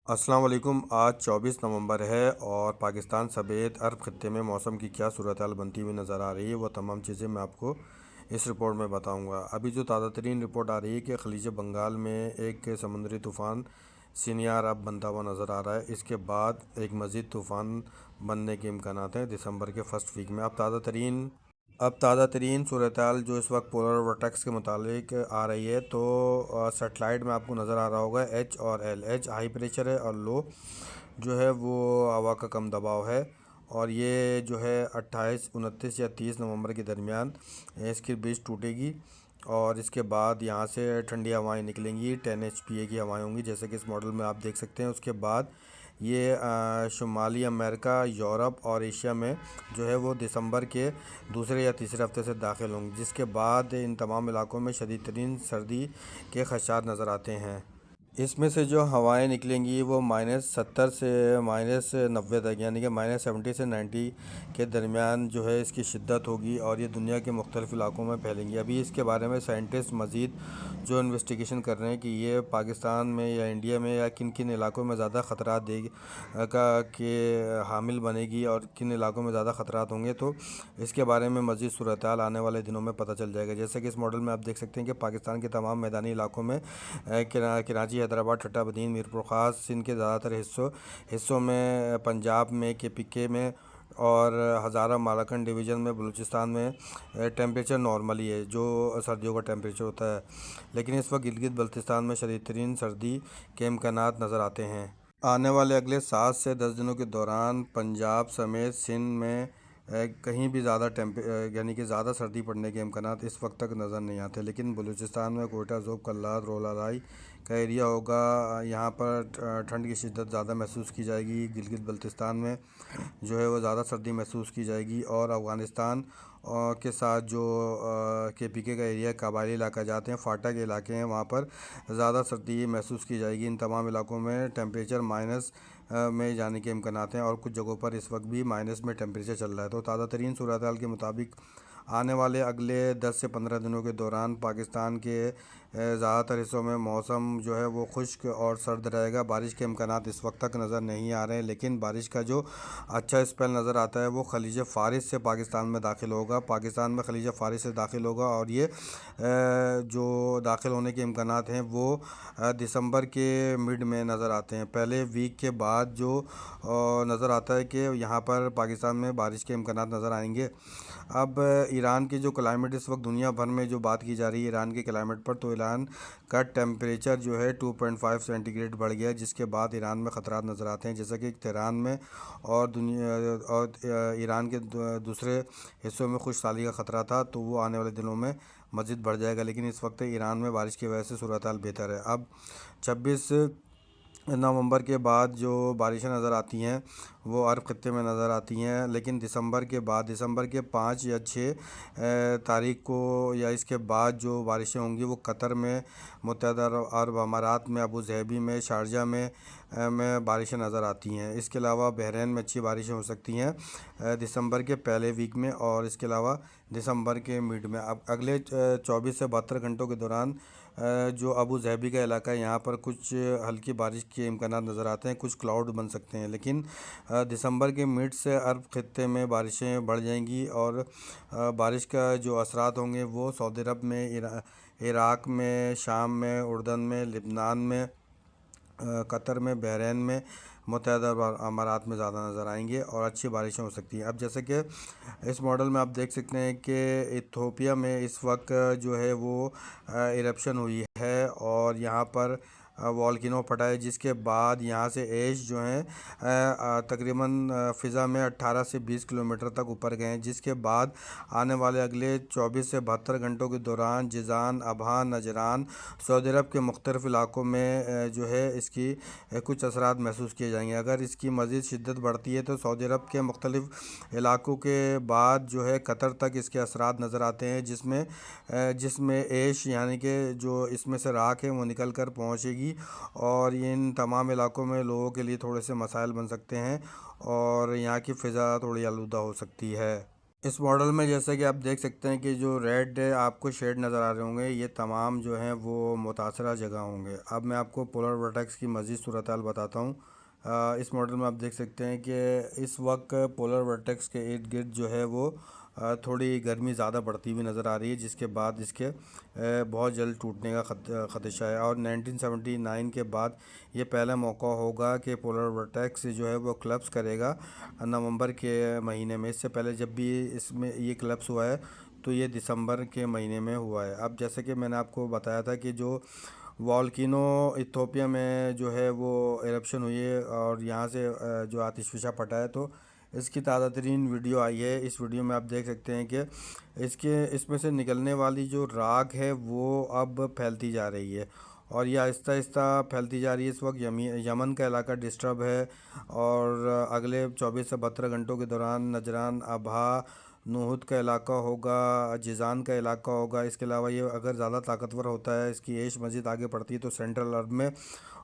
السلام علیکم۔ آج 24 نومبر ہے اور پاکستان سمیت عرب خطے میں موسم کی کیا صورتحال بنتی ہوئی نظر آ رہی ہے، وہ تمام چیزیں میں آپ کو اس رپورٹ میں بتاؤں گا۔ ابھی جو تازہ ترین رپورٹ آ رہی ہے کہ خلیج بنگال میں ایک سمندری طوفان سینیار اب بنتا ہوا نظر آ رہا ہے۔ اس کے بعد ایک مزید طوفان بننے کے امکانات ہیں دسمبر کے فرسٹ ویک میں۔ اب تازہ ترین صورتحال جو اس وقت پولر ورٹیکس کے متعلق آ رہی ہے، تو سیٹلائٹ میں آپ کو نظر آ رہا ہوگا ایچ اور ایل۔ ایچ ہائی پریشر ہے اور لو جو ہے وہ ہوا کا کم دباؤ ہے، اور یہ جو ہے 28، 29 یا 30 نومبر کے درمیان اس کی بیس ٹوٹے گی، اور اس کے بعد یہاں سے ٹھنڈی ہوائیں نکلیں گی، 10 HPA کی ہوائیں ہوں گی، جیسے کہ اس ماڈل میں آپ دیکھ سکتے ہیں۔ اس کے بعد یہ شمالی امریکہ، یورپ اور ایشیا میں جو ہے وہ دسمبر کے دوسرے یا تیسرے ہفتے سے داخل ہوں گی، جس کے بعد ان تمام علاقوں میں شدید ترین سردی کے خدشات نظر آتے ہیں۔ اس میں سے جو ہوائیں نکلیں گی وہ -70 سے -90 تک، یعنی کہ -70 سے 90 کے درمیان جو ہے اس کی شدت ہوگی، اور یہ دنیا کے مختلف علاقوں میں پھیلیں گی۔ ابھی اس کے بارے میں سائنٹسٹ مزید جو انویسٹیگیشن کر رہے ہیں کہ یہ پاکستان میں یا انڈیا میں یا کن کن علاقوں میں زیادہ خطرات کے حامل بنے گی، اور کن علاقوں میں زیادہ خطرات ہوں گے، تو اس کے بارے میں مزید صورتحال آنے والے دنوں میں پتہ چل جائے گا۔ جیسے کہ اس ماڈل میں آپ دیکھ سکتے ہیں کہ پاکستان کے تمام میدانی علاقوں میں کراچی، حیدرآباد، ٹھٹہ بدین، میرپور خاص، سندھ کے زیادہ تر حصوں میں، پنجاب میں، KPK میں اور ہزارہ مالاکنڈ ڈویژن میں، بلوچستان میں ٹیمپریچر نارمل ہی ہے، جو سردیوں کا ٹیمپریچر ہوتا ہے، لیکن اس وقت گلگت بلتستان میں شدید ترین سردی کے امکانات نظر آتے ہیں۔ آنے والے اگلے 7 سے 10 دنوں کے دوران پنجاب سمیت سندھ میں کہیں بھی یعنی کہ زیادہ سردی پڑنے کے امکانات اس وقت تک نظر نہیں آتے، لیکن بلوچستان میں کوئٹہ، ذوب، کلات، رولارائی کا ایریا ہوگا، یہاں پر ٹھنڈ کی شدت زیادہ محسوس کی جائے گی۔ گلگت بلتستان میں جو ہے وہ زیادہ سردی محسوس کی جائے گی، اور افغانستان کے ساتھ جو KPK کا ایریا، قبائلی علاقہ جاتے ہیں، فاٹا کے علاقے ہیں، وہاں پر زیادہ سردی محسوس کی جائے گی۔ ان تمام علاقوں میں ٹیمپریچر مائنس میں جانے کے امکانات ہیں، اور کچھ جگہوں پر اس وقت بھی مائنس میں ٹیمپریچر چل رہا ہے۔ تو تازہ ترین صورتحال کے مطابق آنے والے اگلے 10 سے 15 دنوں کے دوران پاکستان کے زیادہ تر حصوں میں موسم جو ہے وہ خشک اور سرد رہے گا۔ بارش کے امکانات اس وقت تک نظر نہیں آ رہے ہیں، لیکن بارش کا جو اچھا اسپیل نظر آتا ہے وہ خلیج فارس سے پاکستان میں داخل ہوگا۔ پاکستان میں خلیج فارس سے داخل ہوگا، اور یہ جو داخل ہونے کے امکانات ہیں وہ دسمبر کے مڈ میں نظر آتے ہیں۔ پہلے ویک کے بعد جو نظر آتا ہے کہ یہاں پر پاکستان میں بارش کے امکانات نظر آئیں گے۔ اب ایران کی جو کلائمیٹ اس وقت دنیا بھر میں جو بات کی جا رہی ہے ایران کے کلائمیٹ پر، تو ایران کا ٹیمپریچر جو ہے 2.5 سینٹی گریڈ بڑھ گیا ہے، جس کے بعد ایران میں خطرات نظر آتے ہیں، جیسا کہ تہران میں اور ایران کے دوسرے حصوں میں خشک سالی کا خطرہ تھا، تو وہ آنے والے دنوں میں مزید بڑھ جائے گا، لیکن اس وقت ایران میں بارش کی وجہ سے صورتحال بہتر ہے۔ اب 26 نومبر کے بعد جو بارشیں نظر آتی ہیں وہ عرب خطے میں نظر آتی ہیں، لیکن دسمبر کے بعد، دسمبر کے 5 یا 6 تاریخ کو یا اس کے بعد جو بارشیں ہوں گی وہ قطر میں، متحدہ عرب امارات میں، ابو ظہبی میں، شارجہ میں بارشیں نظر آتی ہیں۔ اس کے علاوہ بحرین میں اچھی بارشیں ہو سکتی ہیں دسمبر کے پہلے ویک میں، اور اس کے علاوہ دسمبر کے مڈ میں۔ اب اگلے 24 سے 72 گھنٹوں کے دوران جو ابو ظہبی کا علاقہ ہے، یہاں پر کچھ ہلکی بارش کے امکانات نظر آتے ہیں، کچھ کلاؤڈ بن سکتے ہیں، لیکن دسمبر کے مڈ سے عرب خطے میں بارشیں بڑھ جائیں گی، اور بارش کا جو اثرات ہوں گے وہ سعودی عرب میں، عراق میں، شام میں، اردن میں، لبنان میں، قطر میں، بحرین میں، متحدہ عرب امارات میں زیادہ نظر آئیں گے، اور اچھی بارشیں ہو سکتی ہیں۔ اب جیسے کہ اس ماڈل میں آپ دیکھ سکتے ہیں کہ ایتھوپیا میں اس وقت جو ہے وہ ایرپشن ہوئی ہے، اور یہاں پر والکینو پھٹا ہے، جس کے بعد یہاں سے ایش جو ہیں تقریباً فضا میں 18 سے 20 کلومیٹر تک اوپر گئے ہیں، جس کے بعد آنے والے اگلے 24 سے 72 گھنٹوں کے دوران جیزان، ابہا، نجران، سعودی عرب کے مختلف علاقوں میں جو ہے اس کی کچھ اثرات محسوس کیے جائیں گے۔ اگر اس کی مزید شدت بڑھتی ہے تو سعودی عرب کے مختلف علاقوں کے بعد جو ہے قطر تک اس کے اثرات نظر آتے ہیں، جس میں ایش یعنی کہ جو اس میں سے راکھ ہے وہ نکل کر پہنچے گی، اور ان تمام علاقوں میں لوگوں کے لیے تھوڑے سے مسائل بن سکتے ہیں، اور یہاں کی فضا تھوڑی آلودہ ہو سکتی ہے۔ اس ماڈل میں جیسا کہ آپ دیکھ سکتے ہیں کہ جو ریڈ آپ کو شیڈ نظر آ رہے ہوں گے، یہ تمام جو ہیں وہ متاثرہ جگہ ہوں گے۔ اب میں آپ کو پولر ورٹیکس کی مزید صورتحال بتاتا ہوں۔ اس ماڈل میں آپ دیکھ سکتے ہیں کہ اس وقت پولر ورٹیکس کے ارد گرد جو ہے وہ تھوڑی گرمی زیادہ بڑھتی ہوئی نظر آ رہی ہے، جس کے بعد اس کے بہت جلد ٹوٹنے کا خدشہ ہے، اور 1979 کے بعد یہ پہلا موقع ہوگا کہ پولر ورٹیکس جو ہے وہ کلپس کرے گا نومبر کے مہینے میں۔ اس سے پہلے جب بھی اس میں یہ کلپس ہوا ہے تو یہ دسمبر کے مہینے میں ہوا ہے۔ اب جیسے کہ میں نے آپ کو بتایا تھا کہ جو والکینو ایتھوپیا میں جو ہے وہ ایرپشن ہوئی ہے اور یہاں سے جو آتش فشاں پھٹا ہے، تو اس کی تازہ ترین ویڈیو آئی ہے۔ اس ویڈیو میں آپ دیکھ سکتے ہیں کہ اس میں سے نکلنے والی جو راکھ ہے وہ اب پھیلتی جا رہی ہے، اور یہ آہستہ آہستہ پھیلتی جا رہی ہے۔ اس وقت یمن کا علاقہ ڈسٹرب ہے، اور اگلے 24 سے 72 گھنٹوں کے دوران نجران، ابہا، نوحد کا علاقہ ہوگا، جیزان کا علاقہ ہوگا۔ اس کے علاوہ یہ اگر زیادہ طاقتور ہوتا ہے، اس کی ایش مزید آگے بڑھتی ہے، تو سینٹرل عرب میں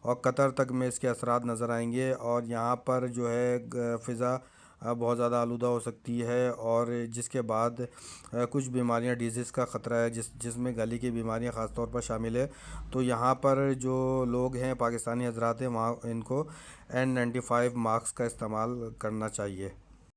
اور قطر تک میں اس کے اثرات نظر آئیں گے، اور یہاں پر جو ہے فضا بہت زیادہ آلودہ ہو سکتی ہے، اور جس کے بعد کچھ بیماریاں ڈیزیز کا خطرہ ہے، جس میں گلے کی بیماریاں خاص طور پر شامل ہے۔ تو یہاں پر جو لوگ ہیں، پاکستانی حضرات ہیں، وہاں ان کو N95 ماسک کا استعمال کرنا چاہیے۔